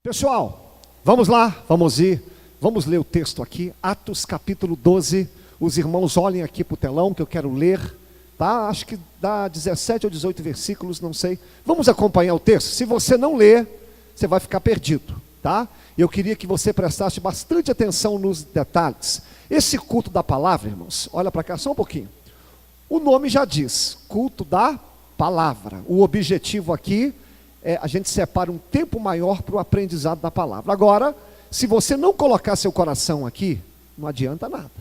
Pessoal, vamos lá, vamos ler o texto aqui, Atos capítulo 12, os irmãos olhem aqui para o telão que eu quero ler, tá? Acho que dá 17 ou 18 versículos, não sei, vamos acompanhar o texto. Se você não ler, você vai ficar perdido, tá? Eu queria que você prestasse bastante atenção nos detalhes. Esse culto da palavra, irmãos, olha para cá só um pouquinho, o nome já diz, culto da palavra. O objetivo aqui a gente separa um tempo maior para o aprendizado da palavra. Agora, se você não colocar seu coração aqui, não adianta nada,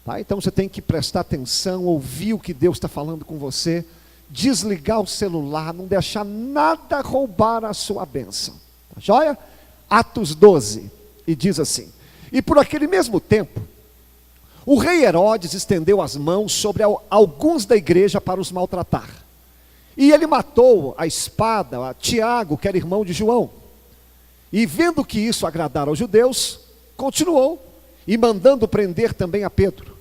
tá? Então você tem que prestar atenção, ouvir o que Deus está falando com você, desligar o celular, não deixar nada roubar a sua bênção, tá joia? Atos 12, e diz assim: e por aquele mesmo tempo, o rei Herodes estendeu as mãos sobre alguns da igreja para os maltratar. E ele matou a espada a Tiago, que era irmão de João. E vendo que isso agradara aos judeus, continuou, e mandando prender também a Pedro.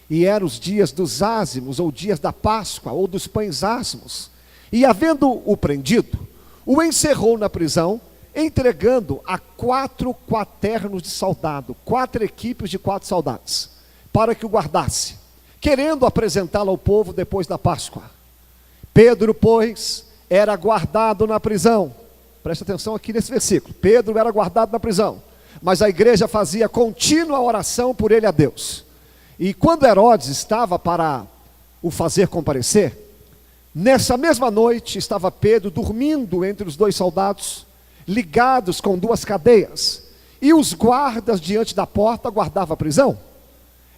E eram os dias dos ázimos, ou dias da Páscoa, ou dos pães ázimos. E havendo-o prendido, o encerrou na prisão, entregando a 4 quaternos de soldado, 4 equipes de 4 soldados, para que o guardasse, querendo apresentá-lo ao povo depois da Páscoa. Pedro, pois, era guardado na prisão. Presta atenção aqui nesse versículo. Pedro era guardado na prisão, mas a igreja fazia contínua oração por ele a Deus. E quando Herodes estava para o fazer comparecer, nessa mesma noite estava Pedro dormindo entre os 2 soldados, ligados com 2 cadeias, e os guardas diante da porta guardavam a prisão.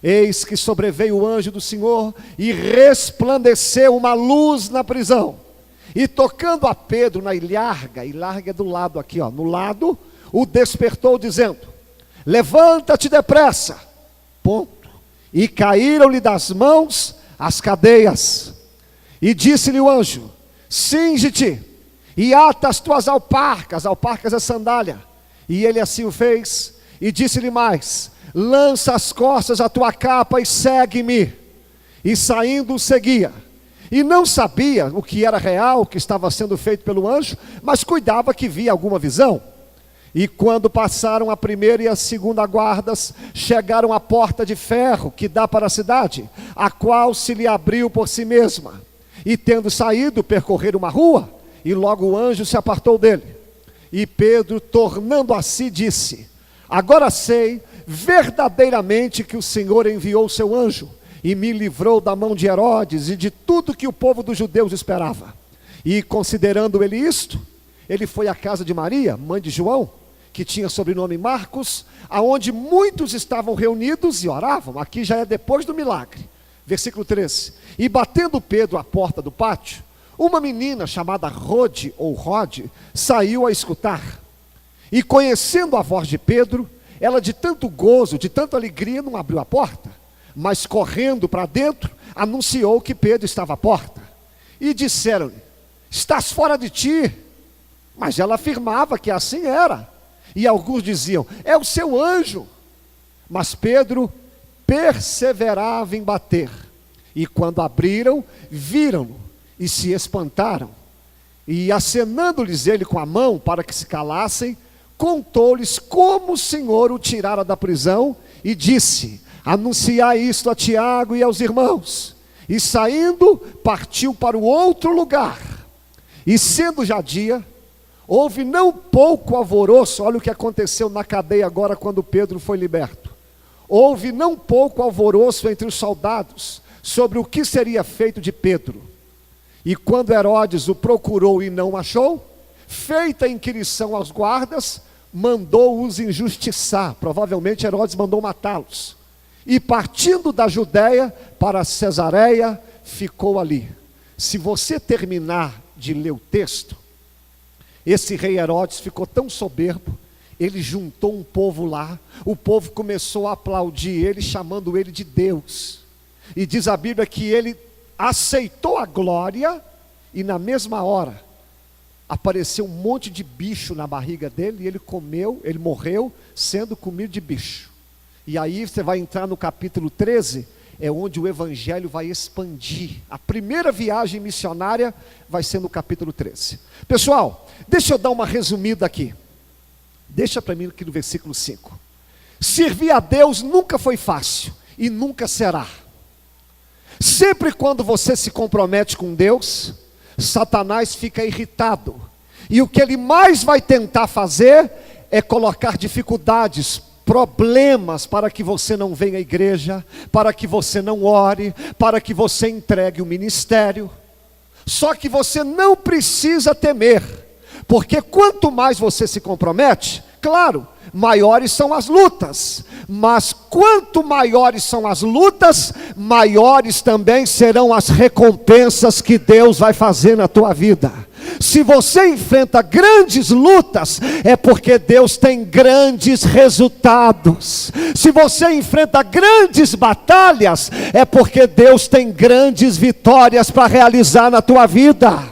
Eis que sobreveio o anjo do Senhor e resplandeceu uma luz na prisão. E tocando a Pedro na ilharga é do lado aqui, ó, no lado, o despertou dizendo: levanta-te depressa. Ponto. E caíram-lhe das mãos as cadeias. E disse-lhe o anjo: cinge-te e ata as tuas alparcas é sandália. E ele assim o fez. E disse-lhe mais: lança as costas a tua capa e segue-me. E saindo o seguia. E não sabia o que era real, o que estava sendo feito pelo anjo, mas cuidava que via alguma visão. E quando passaram a primeira e a segunda guardas, chegaram à porta de ferro que dá para a cidade, a qual se lhe abriu por si mesma. E tendo saído, percorreram uma rua, e logo o anjo se apartou dele. E Pedro, tornando a si, disse: agora sei verdadeiramente que o Senhor enviou o seu anjo e me livrou da mão de Herodes e de tudo que o povo dos judeus esperava. E considerando ele isto, ele foi à casa de Maria, mãe de João, que tinha sobrenome Marcos, aonde muitos estavam reunidos e oravam. Aqui já é depois do milagre. Versículo 13. E batendo Pedro à porta do pátio, uma menina chamada Rode ou Rode saiu a escutar. E conhecendo a voz de Pedro, ela de tanto gozo, de tanta alegria, não abriu a porta, mas correndo para dentro, anunciou que Pedro estava à porta. E disseram-lhe: estás fora de ti. Mas ela afirmava que assim era. E alguns diziam: é o seu anjo. Mas Pedro perseverava em bater. E quando abriram, viram-no e se espantaram. E acenando-lhes ele com a mão para que se calassem, contou-lhes como o Senhor o tirara da prisão e disse: anunciai isto a Tiago e aos irmãos. E saindo, partiu para o outro lugar. E sendo já dia, houve não pouco alvoroço. Olha o que aconteceu na cadeia agora quando Pedro foi liberto. Houve não pouco alvoroço entre os soldados sobre o que seria feito de Pedro. E quando Herodes o procurou e não achou, feita a inquirição aos guardas, mandou-os injustiçar. Provavelmente Herodes mandou matá-los. E partindo da Judéia para Cesareia, ficou ali. Se você terminar de ler o texto, esse rei Herodes ficou tão soberbo, ele juntou um povo lá, o povo começou a aplaudir ele, chamando ele de Deus. E diz a Bíblia que ele aceitou a glória, e na mesma hora, apareceu um monte de bicho na barriga dele, e ele comeu, ele morreu sendo comido de bicho. E aí você vai entrar no capítulo 13, é onde o evangelho vai expandir. A primeira viagem missionária vai ser no capítulo 13. Pessoal, deixa eu dar uma resumida aqui. Deixa para mim aqui no versículo 5. Servir a Deus nunca foi fácil e nunca será. Sempre quando você se compromete com Deus, Satanás fica irritado. E o que ele mais vai tentar fazer é colocar dificuldades, problemas para que você não venha à igreja, para que você não ore, para que você entregue o ministério. Só que você não precisa temer, porque quanto mais você se compromete, claro, maiores são as lutas, mas quanto maiores são as lutas, maiores também serão as recompensas que Deus vai fazer na tua vida. Se você enfrenta grandes lutas, é porque Deus tem grandes resultados. Se você enfrenta grandes batalhas, é porque Deus tem grandes vitórias para realizar na tua vida.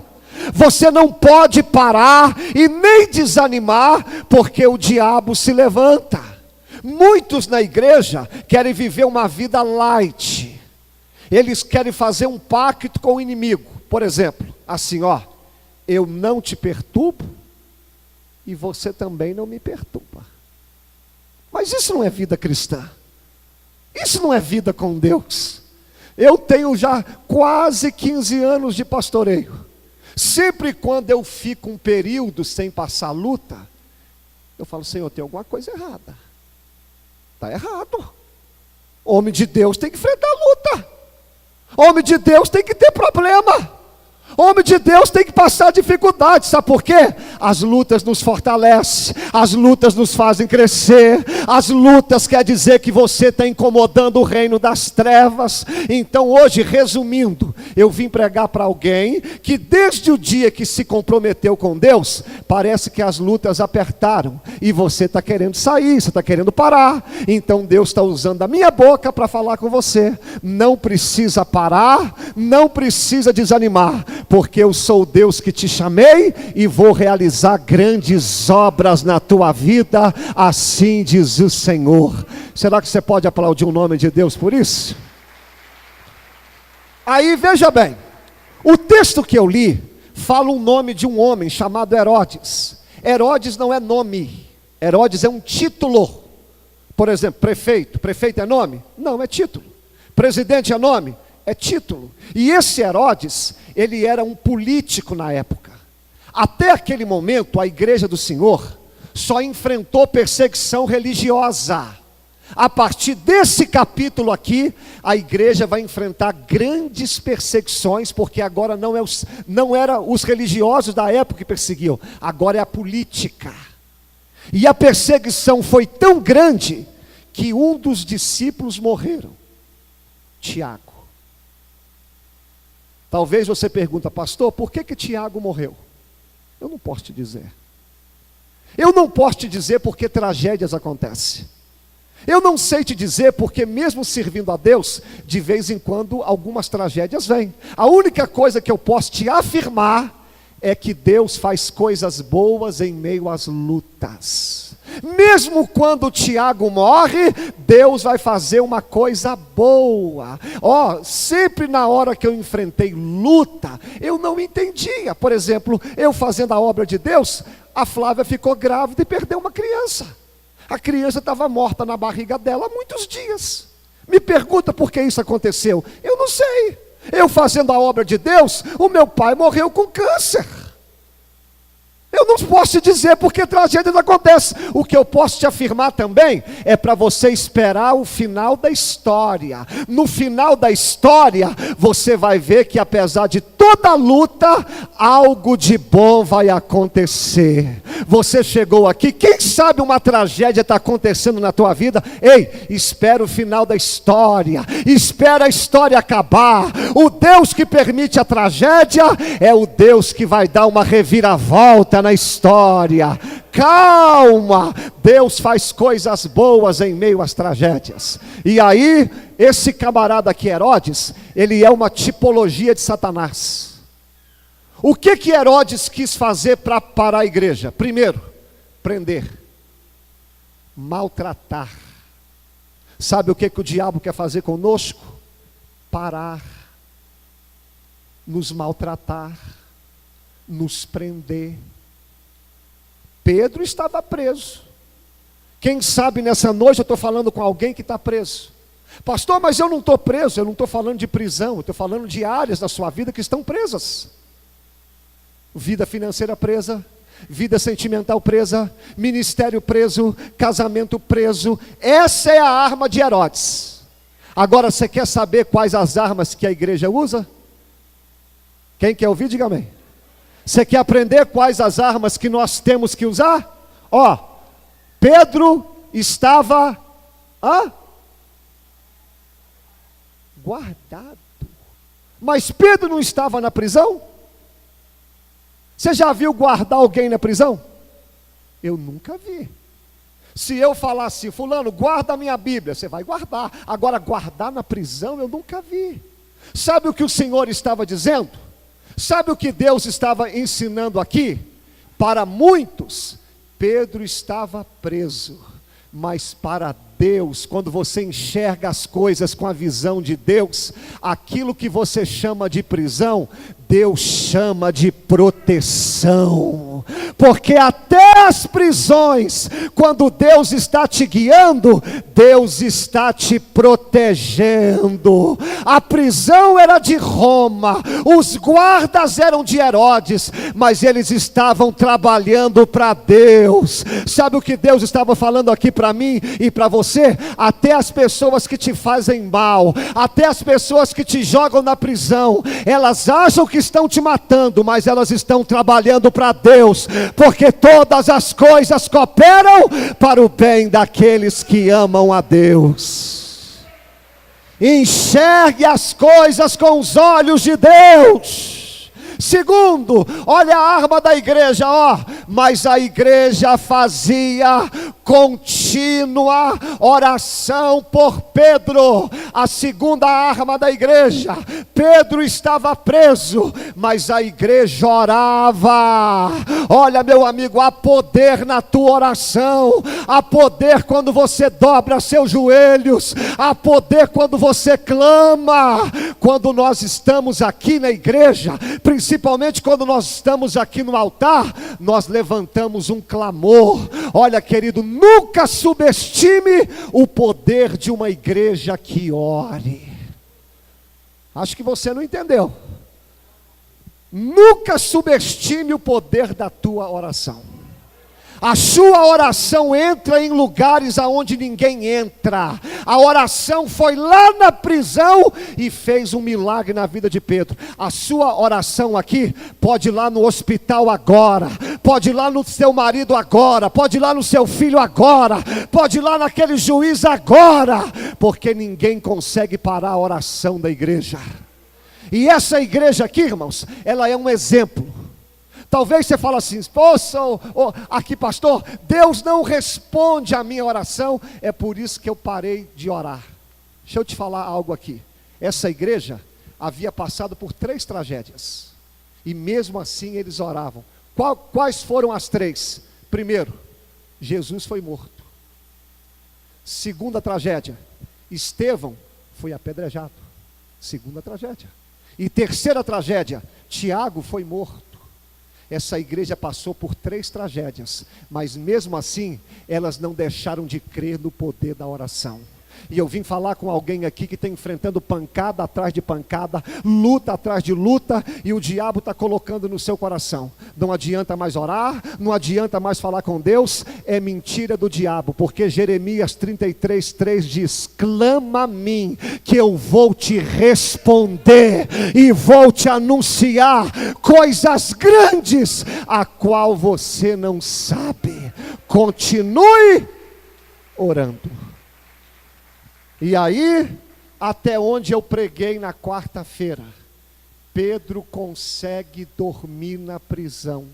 Você não pode parar e nem desanimar, porque o diabo se levanta. Muitos na igreja querem viver uma vida light. Eles querem fazer um pacto com o inimigo. Por exemplo, assim, ó: eu não te perturbo e você também não me perturba. Mas isso não é vida cristã. Isso não é vida com Deus. Eu tenho já quase 15 anos de pastoreio. Sempre quando eu fico um período sem passar luta, eu falo: Senhor, tem alguma coisa errada. Está errado. Homem de Deus tem que enfrentar a luta. Homem de Deus tem que ter problema. Homem de Deus tem que passar dificuldade. Sabe por quê? As lutas nos fortalecem, as lutas nos fazem crescer. As lutas quer dizer que você está incomodando o reino das trevas. Então hoje, resumindo, eu vim pregar para alguém que desde o dia que se comprometeu com Deus, parece que as lutas apertaram, e você está querendo sair, você está querendo parar. Então Deus está usando a minha boca para falar com você. Não precisa parar, não precisa desanimar, porque eu sou o Deus que te chamei e vou realizar grandes obras na tua vida, assim diz o Senhor. Será que você pode aplaudir o nome de Deus por isso? Aí veja bem, o texto que eu li fala o nome de um homem chamado Herodes. Herodes não é nome, Herodes é um título. Por exemplo, prefeito é nome? Não, é título. Presidente é nome? É título. E esse Herodes, ele era um político na época. Até aquele momento, a igreja do Senhor só enfrentou perseguição religiosa. A partir desse capítulo aqui, a igreja vai enfrentar grandes perseguições, porque agora não era os religiosos da época que perseguiam, agora é a política. E a perseguição foi tão grande que um dos discípulos morreram, Tiago. Talvez você pergunta: pastor, por que Tiago morreu? Eu não posso te dizer. Eu não posso te dizer porque tragédias acontecem. Eu não sei te dizer porque mesmo servindo a Deus, de vez em quando algumas tragédias vêm. A única coisa que eu posso te afirmar é que Deus faz coisas boas em meio às lutas. Mesmo quando Tiago morre, Deus vai fazer uma coisa boa. Sempre na hora que eu enfrentei luta, eu não entendia. Por exemplo, eu fazendo a obra de Deus, a Flávia ficou grávida e perdeu uma criança. A criança estava morta na barriga dela há muitos dias. Me pergunta por que isso aconteceu. Eu não sei. Eu fazendo a obra de Deus, o meu pai morreu com câncer. Eu não posso te dizer porque tragédias acontecem. O que eu posso te afirmar também é para você esperar o final da história. No final da história, você vai ver que apesar de toda a luta, algo de bom vai acontecer. Você chegou aqui, quem sabe uma tragédia está acontecendo na tua vida. Ei, espera o final da história, espera a história acabar. O Deus que permite a tragédia é o Deus que vai dar uma reviravolta na história. Calma, Deus faz coisas boas em meio às tragédias. E aí, esse camarada aqui, Herodes, ele é uma tipologia de Satanás. O que Herodes quis fazer para parar a igreja? Primeiro, prender, maltratar. Sabe o que o diabo quer fazer conosco? Parar, nos maltratar, nos prender. Pedro estava preso, Quem sabe nessa noite eu estou falando com alguém que está preso. Pastor, mas eu não estou preso. Eu não estou falando de prisão, eu estou falando de áreas da sua vida que estão presas. Vida financeira presa, vida sentimental presa, ministério preso, casamento preso. Essa é a arma de Herodes. Agora você quer saber quais as armas que a igreja usa? Quem quer ouvir, diga amém. Você quer aprender quais as armas que nós temos que usar? Ó, Pedro estava guardado. Mas Pedro não estava na prisão? Você já viu guardar alguém na prisão? Eu nunca vi. Se eu falar assim, fulano, guarda a minha Bíblia, você vai guardar. Agora, guardar na prisão, eu nunca vi. Sabe o que o Senhor estava dizendo? Sabe o que Deus estava ensinando aqui? Para muitos, Pedro estava preso, mas para Deus, quando você enxerga as coisas com a visão de Deus, aquilo que você chama de prisão, Deus chama de proteção, porque até as prisões, quando Deus está te guiando, Deus está te protegendo. A prisão era de Roma, os guardas eram de Herodes, mas eles estavam trabalhando para Deus. Sabe o que Deus estava falando aqui para mim e para você? Até as pessoas que te fazem mal, até as pessoas que te jogam na prisão, elas acham que estão te matando, mas elas estão trabalhando para Deus, porque todas as coisas cooperam para o bem daqueles que amam a Deus. Enxergue as coisas com os olhos de Deus. Segundo, olha a arma da igreja, mas a igreja fazia contínua oração por Pedro. A segunda arma da igreja, Pedro estava preso, mas a igreja orava. Olha, meu amigo, há poder na tua oração, há poder quando você dobra seus joelhos, há poder quando você clama. Quando nós estamos aqui na igreja, principalmente quando nós estamos aqui no altar, nós levantamos um clamor. Olha, querido, nunca subestime o poder de uma igreja que ore. Acho que você não entendeu. Nunca subestime o poder da tua oração. A sua oração entra em lugares aonde ninguém entra. A oração foi lá na prisão e fez um milagre na vida de Pedro. A sua oração aqui pode ir lá no hospital agora, pode ir lá no seu marido agora, pode ir lá no seu filho agora, pode ir lá naquele juiz agora, porque ninguém consegue parar a oração da igreja. E essa igreja aqui, irmãos, ela é um exemplo. Talvez você fale assim, poxa, aqui pastor, Deus não responde a minha oração, é por isso que eu parei de orar. Deixa eu te falar algo aqui. Essa igreja havia passado por 3 tragédias, e mesmo assim eles oravam. Quais foram as 3? Primeiro, Jesus foi morto. Segunda tragédia, Estevão foi apedrejado. Segunda tragédia. E terceira tragédia, Tiago foi morto. Essa igreja passou por 3 tragédias, mas mesmo assim, elas não deixaram de crer no poder da oração. E eu vim falar com alguém aqui que está enfrentando pancada atrás de pancada, luta atrás de luta, e o diabo está colocando no seu coração: não adianta mais orar, não adianta mais falar com Deus. É mentira do diabo, porque Jeremias 33:3 diz: clama a mim, que eu vou te responder, e vou te anunciar coisas grandes, a qual você não sabe. Continue orando. E aí, até onde eu preguei na quarta-feira, Pedro consegue dormir na prisão.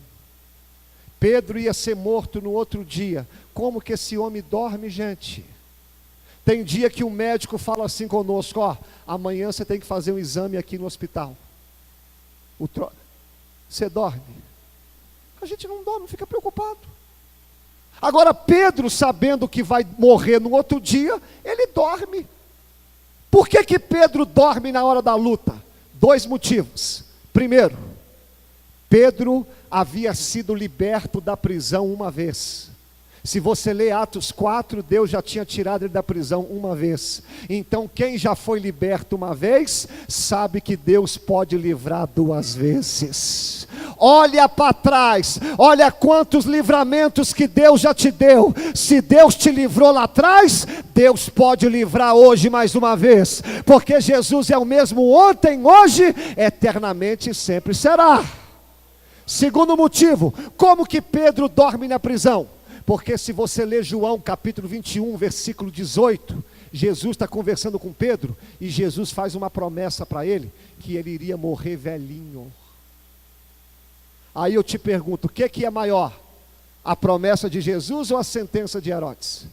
Pedro ia ser morto no outro dia. Como que esse homem dorme, gente? Tem dia que o médico fala assim conosco: amanhã você tem que fazer um exame aqui no hospital. Você dorme? A gente não dorme, não fica preocupado. Agora Pedro, sabendo que vai morrer no outro dia, ele dorme. Por que Pedro dorme na hora da luta? 2 motivos. Primeiro, Pedro havia sido liberto da prisão uma vez. Se você ler Atos 4, Deus já tinha tirado ele da prisão uma vez. Então quem já foi liberto uma vez, sabe que Deus pode livrar duas vezes. Olha para trás, olha quantos livramentos que Deus já te deu. Se Deus te livrou lá atrás, Deus pode livrar hoje mais uma vez. Porque Jesus é o mesmo ontem, hoje, eternamente e sempre será. Segundo motivo, como que Pedro dorme na prisão? Porque se você ler João capítulo 21, versículo 18, Jesus está conversando com Pedro, e Jesus faz uma promessa para ele, que ele iria morrer velhinho. Aí eu te pergunto, o que é maior? A promessa de Jesus ou a sentença de Herodes?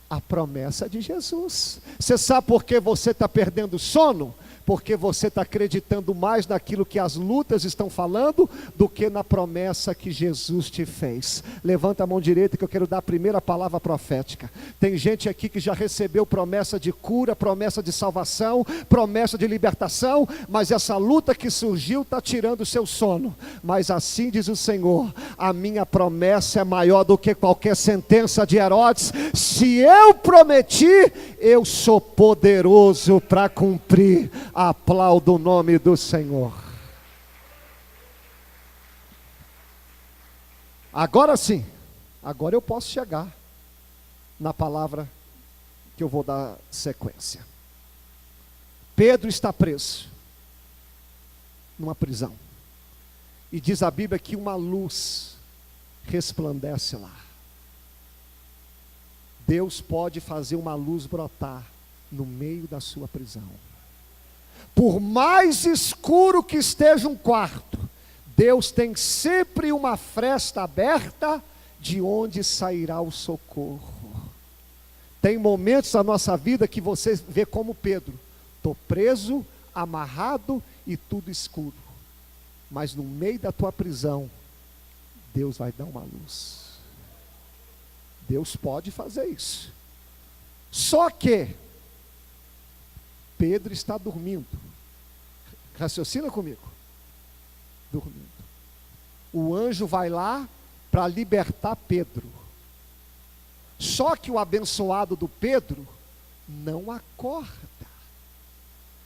A promessa de Jesus. Você sabe por que você está perdendo sono? Porque você está acreditando mais naquilo que as lutas estão falando do que na promessa que Jesus te fez. Levanta a mão direita que eu quero dar a primeira palavra profética. Tem gente aqui que já recebeu promessa de cura, promessa de salvação, promessa de libertação, mas essa luta que surgiu está tirando o seu sono. Mas assim diz o Senhor, a minha promessa é maior do que qualquer sentença de Herodes. Se eu prometi, eu sou poderoso para cumprir. Aplaudo o nome do Senhor. Agora sim, agora eu posso chegar na palavra que eu vou dar sequência. Pedro está preso numa prisão, e diz a Bíblia que uma luz resplandece lá. Deus pode fazer uma luz brotar no meio da sua prisão. Por mais escuro que esteja um quarto, Deus tem sempre uma fresta aberta de onde sairá o socorro. Tem momentos na nossa vida que você vê como Pedro: estou preso, amarrado e tudo escuro. Mas no meio da tua prisão, Deus vai dar uma luz. Deus pode fazer isso. Só que Pedro está dormindo. Raciocina comigo. Dormindo. O anjo vai lá para libertar Pedro. Só que o abençoado do Pedro não acorda.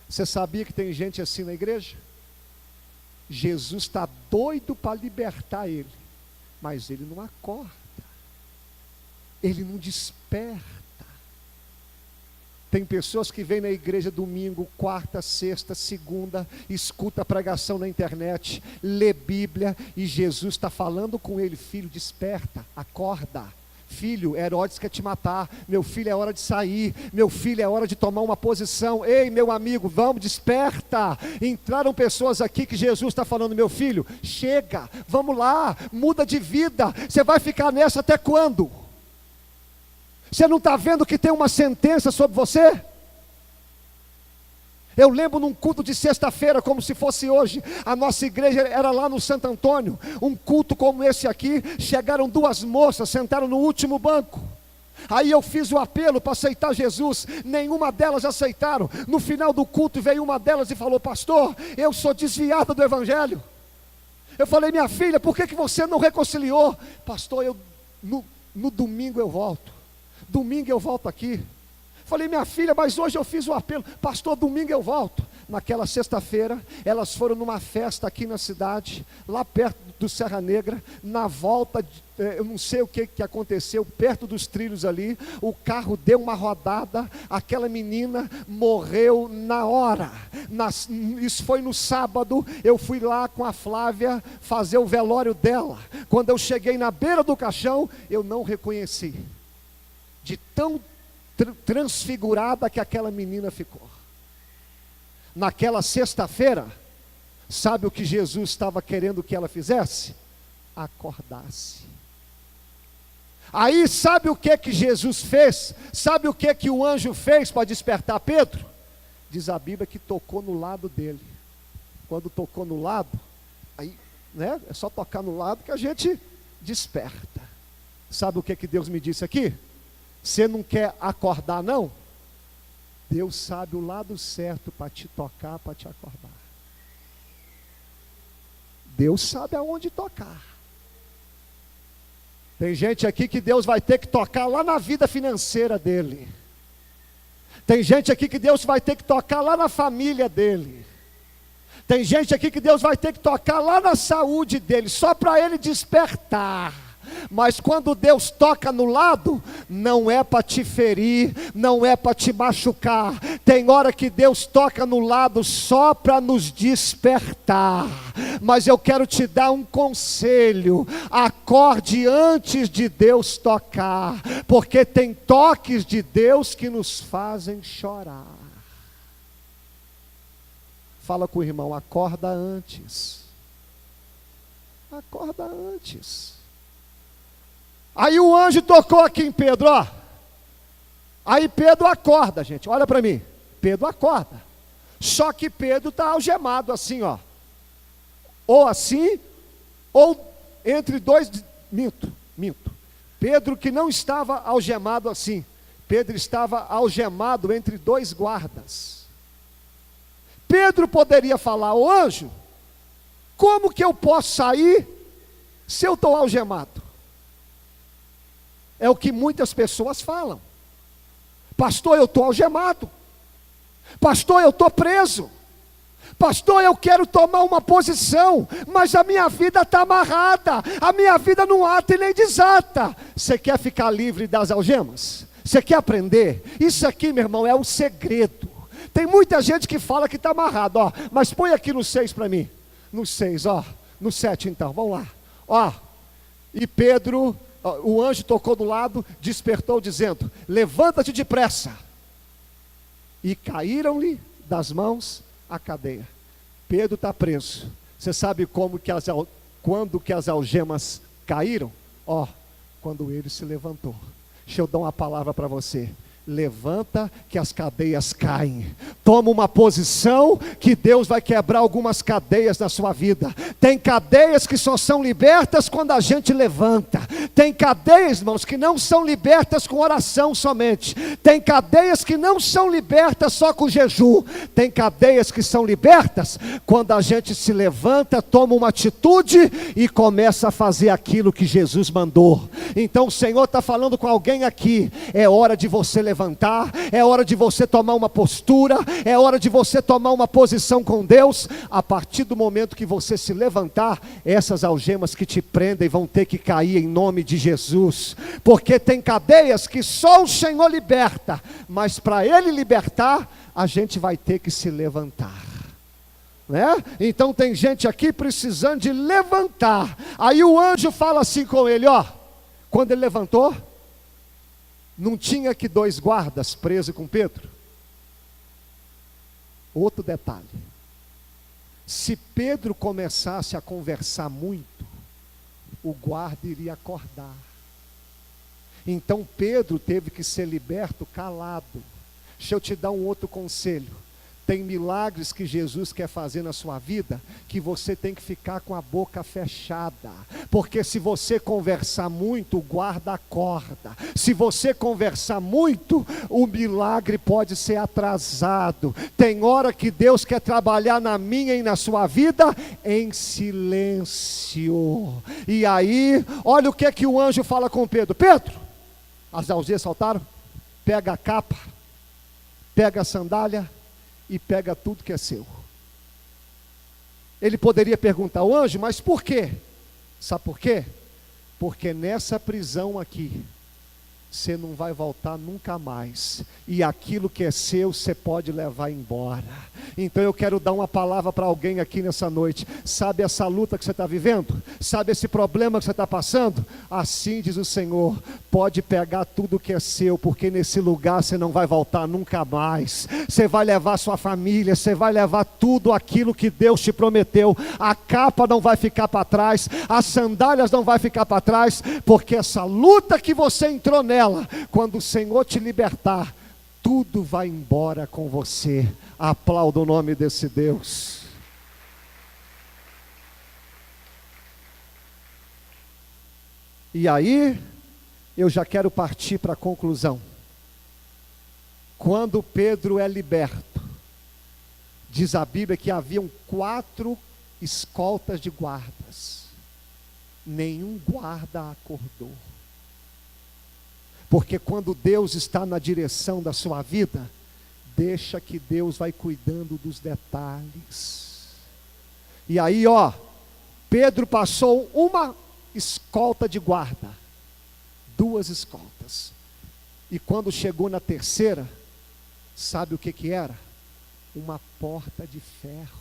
Você sabia que tem gente assim na igreja? Jesus está doido para libertar ele, mas ele não acorda. Ele não desperta. Tem pessoas que vêm na igreja domingo, quarta, sexta, segunda, escuta a pregação na internet, lê Bíblia, e Jesus está falando com ele: filho, desperta, acorda. Filho, Herodes quer te matar. Meu filho, é hora de sair. Meu filho, é hora de tomar uma posição. Ei, meu amigo, vamos, desperta. Entraram pessoas aqui que Jesus está falando: meu filho, chega, vamos lá, muda de vida. Você vai ficar nessa até quando? Você não está vendo que tem uma sentença sobre você? Eu lembro num culto de sexta-feira, como se fosse hoje, a nossa igreja era lá no Santo Antônio, um culto como esse aqui, chegaram duas moças, sentaram no último banco. Aí eu fiz o apelo para aceitar Jesus, nenhuma delas aceitaram. No final do culto veio uma delas e falou: pastor, eu sou desviada do evangelho. Eu falei: minha filha, por que você não reconciliou? Pastor, no domingo eu volto. Domingo eu volto aqui. Falei: minha filha, mas hoje eu fiz o apelo. Pastor, domingo eu volto. Naquela sexta-feira, elas foram numa festa aqui na cidade, lá perto do Serra Negra. Na volta, eu não sei o que aconteceu, perto dos trilhos ali, o carro deu uma rodada, aquela menina morreu na hora. Isso foi no sábado. Eu fui lá com a Flávia fazer o velório dela. Quando eu cheguei na beira do caixão, eu não reconheci, de tão transfigurada que aquela menina ficou. Naquela sexta-feira, sabe o que Jesus estava querendo que ela fizesse? Acordasse. Aí sabe o que Jesus fez? Sabe o que o anjo fez para despertar Pedro? Diz a Bíblia que tocou no lado dele. Quando tocou no lado, aí, né, é só tocar no lado que a gente desperta. Sabe o que Deus me disse aqui? Você não quer acordar, não? Deus sabe o lado certo para te tocar, para te acordar. Deus sabe aonde tocar. Tem gente aqui que Deus vai ter que tocar lá na vida financeira dele. Tem gente aqui que Deus vai ter que tocar lá na família dele. Tem gente aqui que Deus vai ter que tocar lá na saúde dele, só para ele despertar. Mas quando Deus toca no lado, não é para te ferir, não é para te machucar. Tem hora que Deus toca no lado só para nos despertar. Mas eu quero te dar um conselho: acorde antes de Deus tocar, porque tem toques de Deus que nos fazem chorar. Fala com o irmão, acorda antes. Acorda antes. Aí o anjo tocou aqui em Pedro, ó. Aí Pedro acorda, gente, olha para mim. Pedro acorda. Só que Pedro está algemado assim, ó. Ou assim, ou entre dois. Minto. Pedro que não estava algemado assim. Pedro estava algemado entre dois guardas. Pedro poderia falar: ô anjo, como que eu posso sair se eu estou algemado? É o que muitas pessoas falam. Pastor, eu estou algemado. Pastor, eu estou preso. Pastor, eu quero tomar uma posição, mas a minha vida está amarrada. A minha vida não ata e nem desata. Você quer ficar livre das algemas? Você quer aprender? Isso aqui, meu irmão, é o segredo. Tem muita gente que fala que está amarrado, ó. Mas põe aqui no 6 para mim. No 6, ó. No 7 então, vamos lá. Ó. E Pedro, ó, o anjo tocou do lado, despertou dizendo: levanta-te depressa. E caíram-lhe das mãos a cadeia. Pedro está preso. Você sabe quando que as algemas caíram? Ó, quando ele se levantou. Deixa eu dar uma palavra para você. Levanta que as cadeias caem. Toma uma posição que Deus vai quebrar algumas cadeias na sua vida. Tem cadeias que só são libertas quando a gente levanta. Tem cadeias, irmãos, que não são libertas com oração somente. Tem cadeias que não são libertas só com jejum. Tem cadeias que são libertas quando a gente se levanta, toma uma atitude e começa a fazer aquilo que Jesus mandou. Então o Senhor está falando com alguém aqui. É hora de você levantar, é hora de você tomar uma postura, é hora de você tomar uma posição com Deus. A partir do momento que você se levantar, essas algemas que te prendem vão ter que cair em nome de Jesus, porque tem cadeias que só o Senhor liberta, mas para Ele libertar, a gente vai ter que se levantar, né? Então tem gente aqui precisando de levantar. Aí o anjo fala assim com ele, ó. Quando ele levantou, não tinha que 2 guardas presos com Pedro? Outro detalhe: se Pedro começasse a conversar muito, o guarda iria acordar. Então Pedro teve que ser liberto calado. Deixa eu te dar um outro conselho. Tem milagres que Jesus quer fazer na sua vida, que você tem que ficar com a boca fechada, porque se você conversar muito, o guarda acorda. Se você conversar muito, o milagre pode ser atrasado. Tem hora que Deus quer trabalhar na minha e na sua vida em silêncio. E aí, olha o que é que o anjo fala com Pedro: Pedro, as algemas saltaram, pega a capa, pega a sandália e pega tudo que é seu. Ele poderia perguntar ao anjo: mas por quê? Sabe por quê? Porque nessa prisão aqui, você não vai voltar nunca mais, e aquilo que é seu, você pode levar embora. Então eu quero dar uma palavra para alguém aqui nessa noite. Sabe essa luta que você está vivendo? Sabe esse problema que você está passando? Assim diz o Senhor: pode pegar tudo que é seu, porque nesse lugar você não vai voltar nunca mais. Você vai levar sua família, você vai levar tudo aquilo que Deus te prometeu. A capa não vai ficar para trás, as sandálias não vai ficar para trás, porque essa luta que você entrou nela, quando o Senhor te libertar, tudo vai embora com você. Aplauda o nome desse Deus. E aí, eu já quero partir para a conclusão. Quando Pedro é liberto, diz a Bíblia que haviam 4 escoltas de guardas. Nenhum guarda acordou. Porque quando Deus está na direção da sua vida, deixa que Deus vai cuidando dos detalhes. E aí, Pedro passou uma escolta de guarda, 2 escoltas. E quando chegou na terceira, sabe o que era? Uma porta de ferro.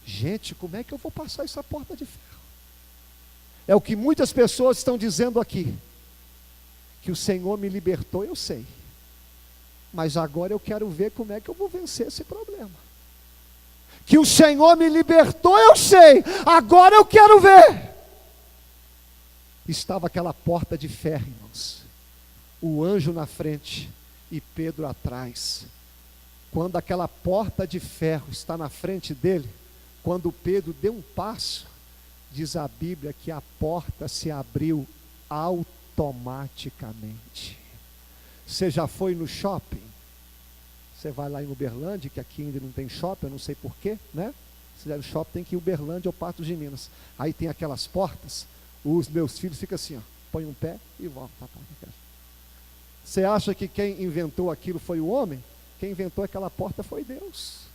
Gente, como é que eu vou passar essa porta de ferro? É o que muitas pessoas estão dizendo aqui. Que o Senhor me libertou, eu sei. Mas agora eu quero ver como é que eu vou vencer esse problema. Que o Senhor me libertou, eu sei. Agora eu quero ver. Estava aquela porta de ferro, irmãos. O anjo na frente e Pedro atrás. Quando aquela porta de ferro está na frente dele, quando Pedro deu um passo, diz a Bíblia que a porta se abriu automaticamente. Você já foi no shopping? Você vai lá em Uberlândia, que aqui ainda não tem shopping, eu não sei porquê, né? Se der no shopping tem que ir em Uberlândia ou Patos de Minas. Aí tem aquelas portas, os meus filhos ficam assim, põe um pé e volta. Você acha que quem inventou aquilo foi o homem? Quem inventou aquela porta foi Deus.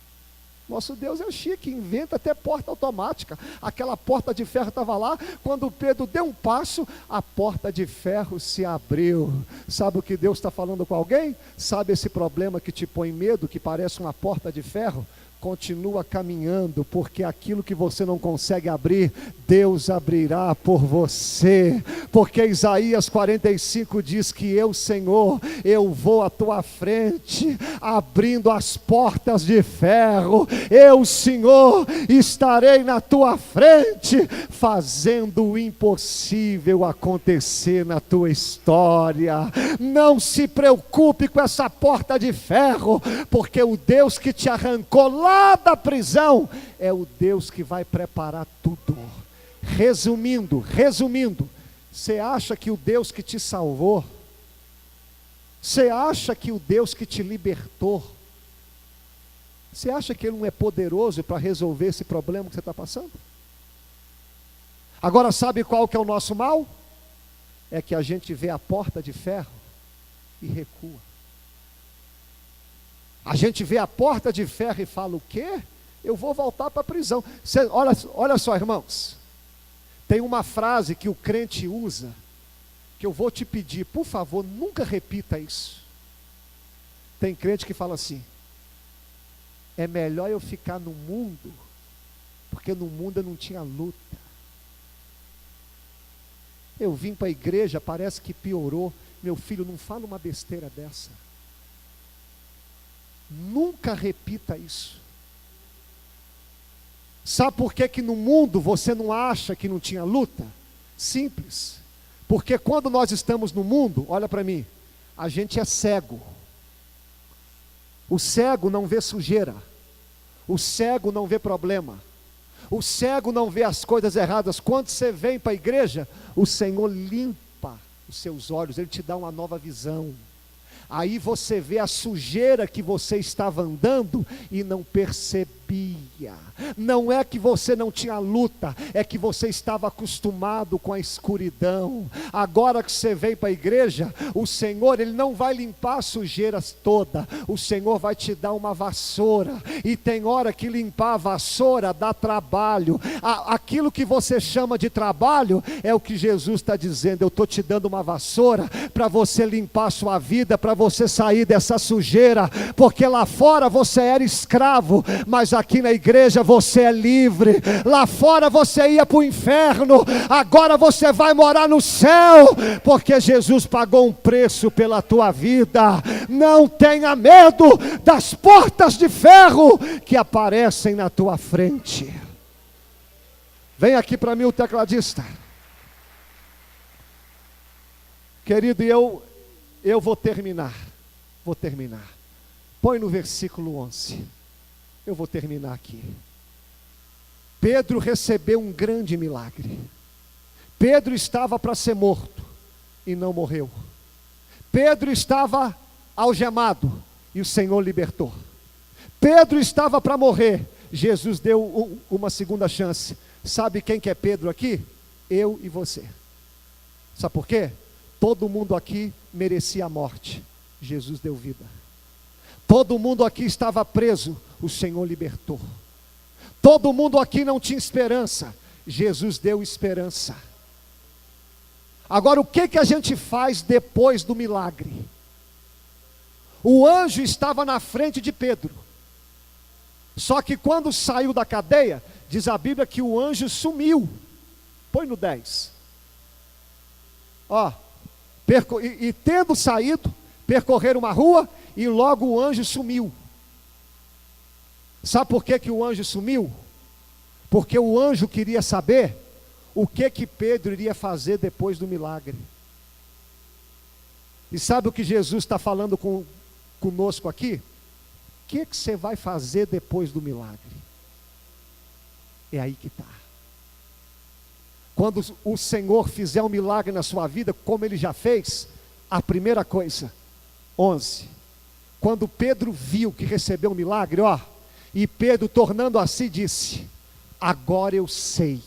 Nosso Deus é chique, inventa até porta automática. Aquela porta de ferro estava lá, quando Pedro deu um passo, a porta de ferro se abriu. Sabe o que Deus está falando com alguém? Sabe esse problema que te põe medo, que parece uma porta de ferro? Continua caminhando, porque aquilo que você não consegue abrir, Deus abrirá por você. Porque Isaías 45 diz que eu, Senhor, eu vou à tua frente, abrindo as portas de ferro. Eu, Senhor, estarei na tua frente, fazendo o impossível acontecer na tua história. Não se preocupe com essa porta de ferro, porque o Deus que te arrancou lá da prisão é o Deus que vai preparar tudo. Resumindo, você acha que o Deus que te salvou, você acha que o Deus que te libertou, você acha que Ele não é poderoso para resolver esse problema que você está passando? Agora sabe qual que é o nosso mal? É que a gente vê a porta de ferro e recua. A gente vê a porta de ferro e fala, o quê? Eu vou voltar para a prisão. Olha só, irmãos. Tem uma frase que o crente usa, que eu vou te pedir, por favor, nunca repita isso. Tem crente que fala assim, é melhor eu ficar no mundo, porque no mundo eu não tinha luta. Eu vim para a igreja, parece que piorou. Meu filho, não fala uma besteira dessa. Nunca repita isso. Sabe por que no mundo você não acha que não tinha luta? Simples. Porque quando nós estamos no mundo, olha para mim, a gente é cego. O cego não vê sujeira. O cego não vê problema. O cego não vê as coisas erradas. Quando você vem para a igreja, o Senhor limpa os seus olhos, Ele te dá uma nova visão. Aí você vê a sujeira que você estava andando e não percebia. Não é que você não tinha luta, é que você estava acostumado com a escuridão. Agora que você veio para a igreja, o Senhor, Ele não vai limpar as sujeiras todas. O Senhor vai te dar uma vassoura. E tem hora que limpar a vassoura dá trabalho. Aquilo que você chama de trabalho é o que Jesus está dizendo. Eu estou te dando uma vassoura para você limpar a sua vida, para você sair dessa sujeira, porque lá fora você era escravo, mas aqui na igreja você é livre. Lá fora você ia para o inferno, agora você vai morar no céu, porque Jesus pagou um preço pela tua vida. Não tenha medo das portas de ferro que aparecem na tua frente. Vem aqui para mim o tecladista. Querido, eu vou terminar. Põe no versículo 11. Eu vou terminar aqui. Pedro recebeu um grande milagre. Pedro estava para ser morto e não morreu. Pedro estava algemado e o Senhor libertou. Pedro estava para morrer. Jesus deu uma segunda chance. Sabe quem que é Pedro aqui? Eu e você. Sabe por quê? Todo mundo aqui merecia a morte, Jesus deu vida. Todo mundo aqui estava preso, o Senhor libertou. Todo mundo aqui não tinha esperança, Jesus deu esperança. Agora, o que a gente faz depois do milagre? O anjo estava na frente de Pedro. Só que quando saiu da cadeia, diz a Bíblia que o anjo sumiu. Põe no 10. E tendo saído, percorreram uma rua e logo o anjo sumiu. Sabe por que o anjo sumiu? Porque o anjo queria saber o que Pedro iria fazer depois do milagre. E sabe o que Jesus está falando conosco aqui? O que você vai fazer depois do milagre? É aí que está. Quando o Senhor fizer um milagre na sua vida, como Ele já fez, a primeira coisa, 11, quando Pedro viu que recebeu um milagre, e Pedro tornando a si disse, agora eu sei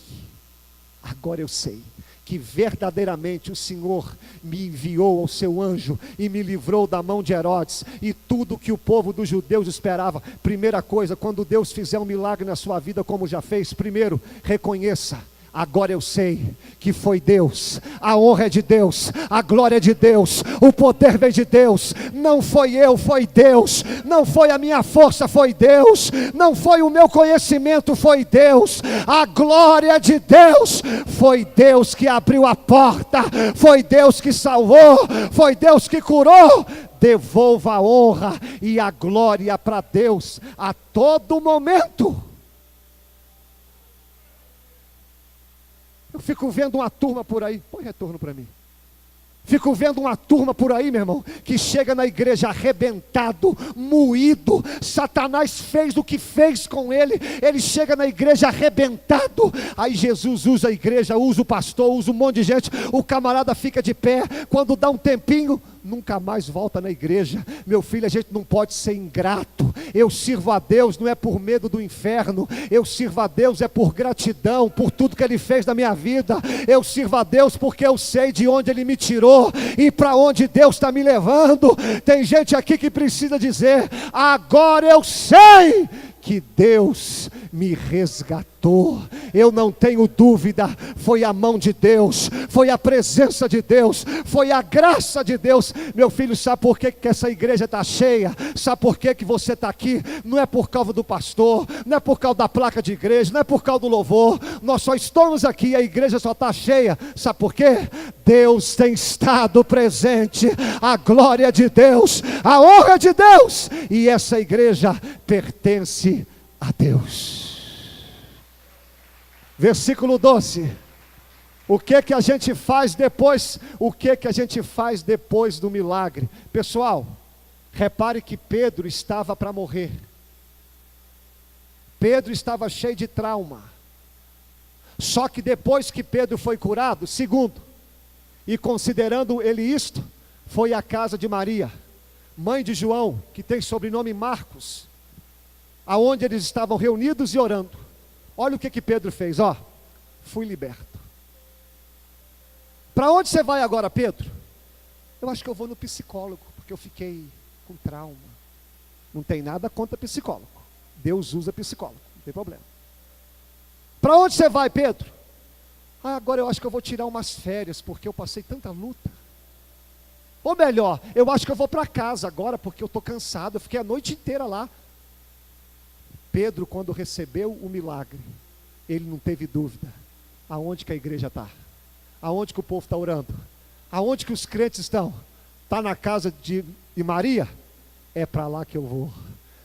que verdadeiramente o Senhor me enviou ao seu anjo e me livrou da mão de Herodes e tudo que o povo dos judeus esperava. Primeira coisa, quando Deus fizer um milagre na sua vida como já fez, primeiro, reconheça, agora eu sei que foi Deus, a honra é de Deus, a glória é de Deus, o poder vem de Deus, não foi eu, foi Deus, não foi a minha força, foi Deus, não foi o meu conhecimento, foi Deus, a glória é de Deus, foi Deus que abriu a porta, foi Deus que salvou, foi Deus que curou. Devolva a honra e a glória para Deus a todo momento. Eu fico vendo uma turma por aí, põe retorno para mim. Fico vendo uma turma por aí, meu irmão, que chega na igreja arrebentado, moído. Satanás fez o que fez com ele. Ele chega na igreja arrebentado. Aí Jesus usa a igreja, usa o pastor, usa um monte de gente. O camarada fica de pé. Quando dá um tempinho, nunca mais volta na igreja. Meu filho, a gente não pode ser ingrato. Eu sirvo a Deus não é por medo do inferno. Eu sirvo a Deus é por gratidão, por tudo que Ele fez na minha vida. Eu sirvo a Deus porque eu sei de onde Ele me tirou e para onde Deus está me levando. Tem gente aqui que precisa dizer, agora eu sei que Deus me resgatou. Eu não tenho dúvida, foi a mão de Deus, foi a presença de Deus, foi a graça de Deus. Meu filho, sabe por que essa igreja está cheia? Sabe por que você está aqui? Não é por causa do pastor, não é por causa da placa de igreja, não é por causa do louvor. Nós só estamos aqui, a igreja só está cheia. Sabe por quê? Deus tem estado presente, a glória de Deus, a honra de Deus, e essa igreja pertence a Deus. Versículo 12. O que a gente faz depois? O que a gente faz depois do milagre? Pessoal, repare que Pedro estava para morrer. Pedro estava cheio de trauma. Só que depois que Pedro foi curado, segundo, e considerando ele isto, foi à casa de Maria, mãe de João, que tem sobrenome Marcos, aonde eles estavam reunidos e orando. Olha o que Pedro fez, fui liberto. Para onde você vai agora, Pedro? Eu acho que eu vou no psicólogo, porque eu fiquei com trauma. Não tem nada contra psicólogo, Deus usa psicólogo, não tem problema. Para onde você vai, Pedro? Agora eu acho que eu vou tirar umas férias, porque eu passei tanta luta. Ou melhor, eu acho que eu vou para casa agora, porque eu estou cansado, eu fiquei a noite inteira lá. Pedro, quando recebeu o milagre, ele não teve dúvida. Aonde que a igreja está? Aonde que o povo está orando? Aonde que os crentes estão? Está na casa de Maria? É para lá que eu vou.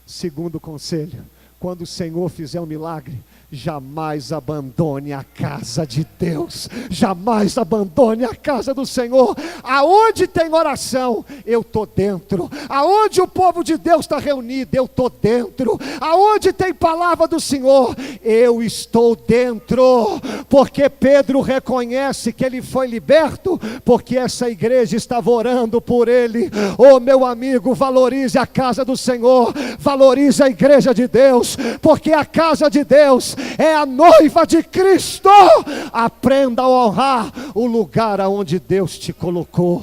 Segundo conselho, quando o Senhor fizer um milagre, jamais abandone a casa de Deus, jamais abandone a casa do Senhor. Aonde tem oração, eu estou dentro. Aonde o povo de Deus está reunido, eu estou dentro. Aonde tem palavra do Senhor, eu estou dentro. Porque Pedro reconhece que ele foi liberto, porque essa igreja estava orando por ele. Oh, meu amigo, valorize a casa do Senhor, valorize a igreja de Deus, porque a casa de Deus é a noiva de Cristo. Aprenda a honrar o lugar aonde Deus te colocou.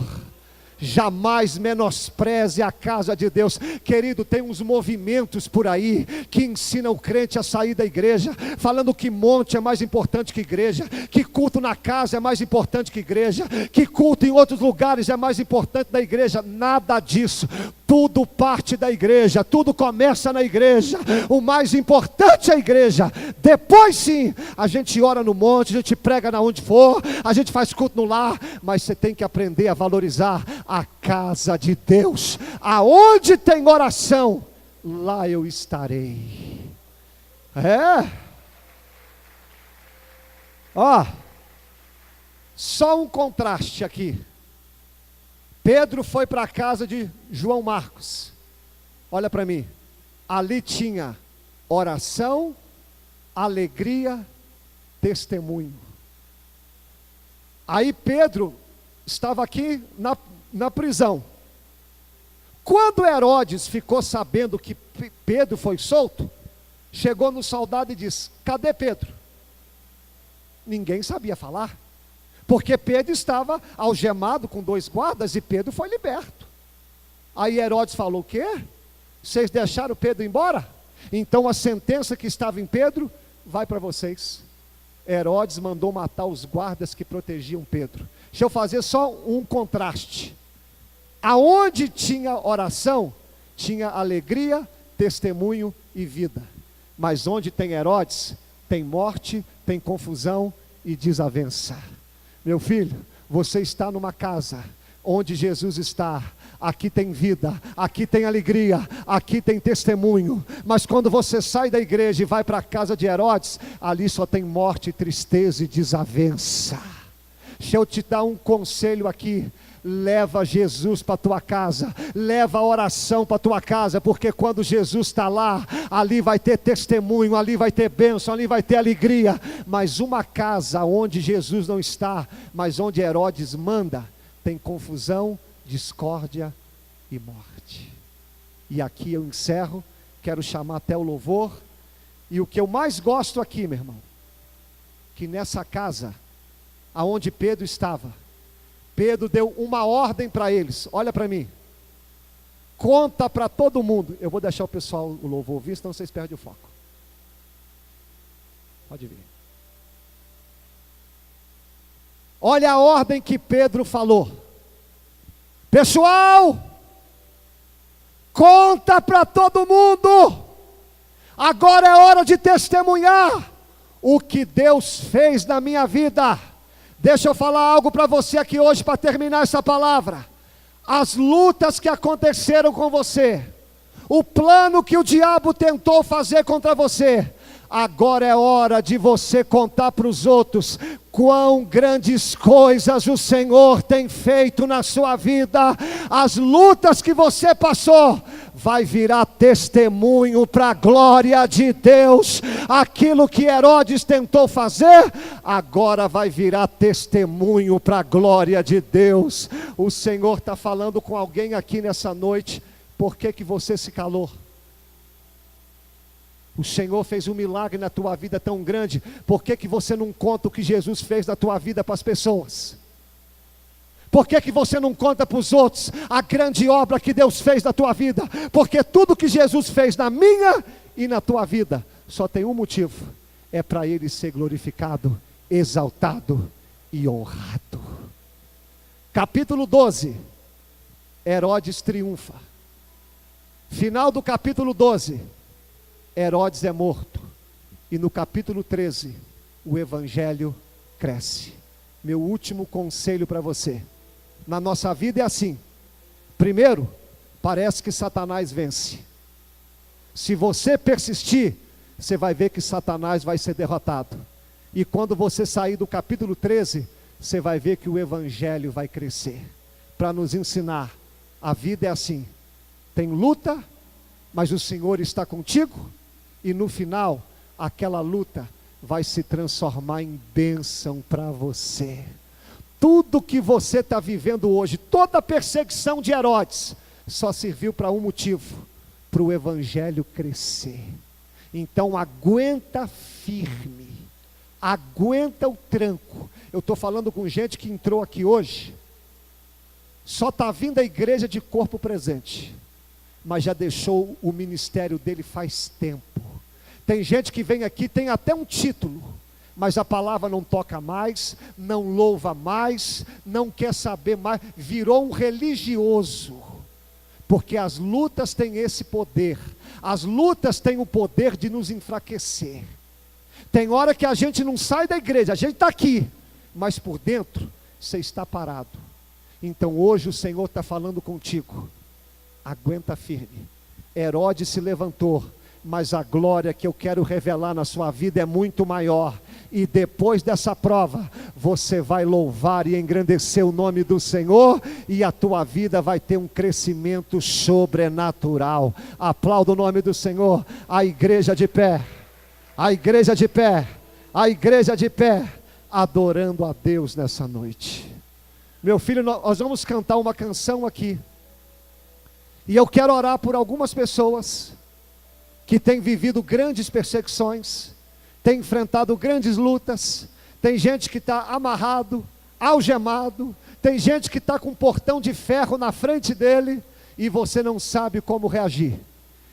Jamais menospreze a casa de Deus. Querido, tem uns movimentos por aí que ensinam o crente a sair da igreja, falando que monte é mais importante que igreja, que culto na casa é mais importante que igreja, que culto em outros lugares é mais importante da igreja. Nada disso. Tudo parte da igreja, tudo começa na igreja. O mais importante é a igreja. Depois sim, a gente ora no monte, a gente prega na onde for, a gente faz culto no lar, mas você tem que aprender a valorizar a casa de Deus. Aonde tem oração, lá eu estarei. Só um contraste aqui. Pedro foi para a casa de João Marcos. Olha para mim. Ali tinha oração, alegria, testemunho. Aí Pedro estava aqui na prisão. Quando Herodes ficou sabendo que Pedro foi solto, chegou no soldado e disse: cadê Pedro? Ninguém sabia falar, porque Pedro estava algemado com 2 guardas e Pedro foi liberto. Aí Herodes falou: o quê? Vocês deixaram Pedro embora? Então a sentença que estava em Pedro vai para vocês. Herodes mandou matar os guardas que protegiam Pedro. Deixa eu fazer só um contraste. Aonde tinha oração, tinha alegria, testemunho e vida. Mas onde tem Herodes, tem morte, tem confusão e desavença. Meu filho, você está numa casa onde Jesus está. Aqui tem vida, aqui tem alegria, aqui tem testemunho. Mas quando você sai da igreja e vai para a casa de Herodes, ali só tem morte, tristeza e desavença. Deixa eu te dar um conselho aqui. Leva Jesus para a tua casa, leva a oração para a tua casa, porque quando Jesus está lá, ali vai ter testemunho, ali vai ter bênção, ali vai ter alegria. Mas uma casa onde Jesus não está, mas onde Herodes manda, tem confusão, discórdia e morte. E aqui eu encerro, quero chamar até o louvor. E o que eu mais gosto aqui, meu irmão, que nessa casa aonde Pedro estava, Pedro deu uma ordem para eles. Olha para mim. Conta para todo mundo. Eu vou deixar o pessoal, o louvor ouvir, senão vocês perdem o foco. Pode vir. Olha a ordem que Pedro falou. Pessoal, conta para todo mundo. Agora é hora de testemunhar o que Deus fez na minha vida. Deixa eu falar algo para você aqui hoje, para terminar essa palavra. As lutas que aconteceram com você, o plano que o diabo tentou fazer contra você, agora é hora de você contar para os outros quão grandes coisas o Senhor tem feito na sua vida. As lutas que você passou vai virar testemunho para a glória de Deus. Aquilo que Herodes tentou fazer, agora vai virar testemunho para a glória de Deus. O Senhor está falando com alguém aqui nessa noite. Por que você se calou? O Senhor fez um milagre na tua vida tão grande. Por que você não conta o que Jesus fez na tua vida para as pessoas? Por que você não conta para os outros a grande obra que Deus fez na tua vida? Porque tudo que Jesus fez na minha e na tua vida só tem um motivo: é para Ele ser glorificado, exaltado e honrado. Capítulo 12, Herodes triunfa. Final do capítulo 12, Herodes é morto. E no capítulo 13, o evangelho cresce. Meu último conselho para você: na nossa vida é assim. Primeiro, parece que Satanás vence. Se você persistir, você vai ver que Satanás vai ser derrotado. E quando você sair do capítulo 13, você vai ver que o evangelho vai crescer. Para nos ensinar, a vida é assim. Tem luta, mas o Senhor está contigo. E no final, aquela luta vai se transformar em bênção para você. Tudo que você está vivendo hoje, toda a perseguição de Herodes, só serviu para um motivo: para o evangelho crescer. Então aguenta firme, aguenta o tranco. Eu estou falando com gente que entrou aqui hoje, só está vindo à igreja de corpo presente, mas já deixou o ministério dele faz tempo. Tem gente que vem aqui, tem até um título, mas a palavra não toca mais, não louva mais, não quer saber mais, virou um religioso, porque as lutas têm esse poder, as lutas têm o poder de nos enfraquecer. Tem hora que a gente não sai da igreja, a gente está aqui, mas por dentro você está parado. Então hoje o Senhor está falando contigo, aguenta firme. Herodes se levantou, mas a glória que eu quero revelar na sua vida é muito maior, e depois dessa prova, você vai louvar e engrandecer o nome do Senhor, e a tua vida vai ter um crescimento sobrenatural. Aplauda o nome do Senhor. A igreja de pé, a igreja de pé, a igreja de pé, adorando a Deus nessa noite. Meu filho, nós vamos cantar uma canção aqui, e eu quero orar por algumas pessoas que têm vivido grandes perseguições, têm enfrentado grandes lutas. Tem gente que está amarrado, algemado, tem gente que está com um portão de ferro na frente dele, e você não sabe como reagir.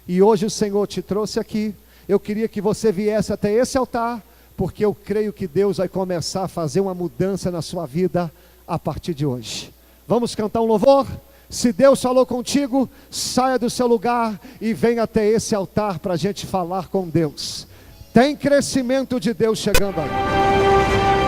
E hoje o Senhor te trouxe aqui. Eu queria que você viesse até esse altar, porque eu creio que Deus vai começar a fazer uma mudança na sua vida a partir de hoje. Vamos cantar um louvor? Se Deus falou contigo, saia do seu lugar e venha até esse altar para a gente falar com Deus. Tem crescimento de Deus chegando aí.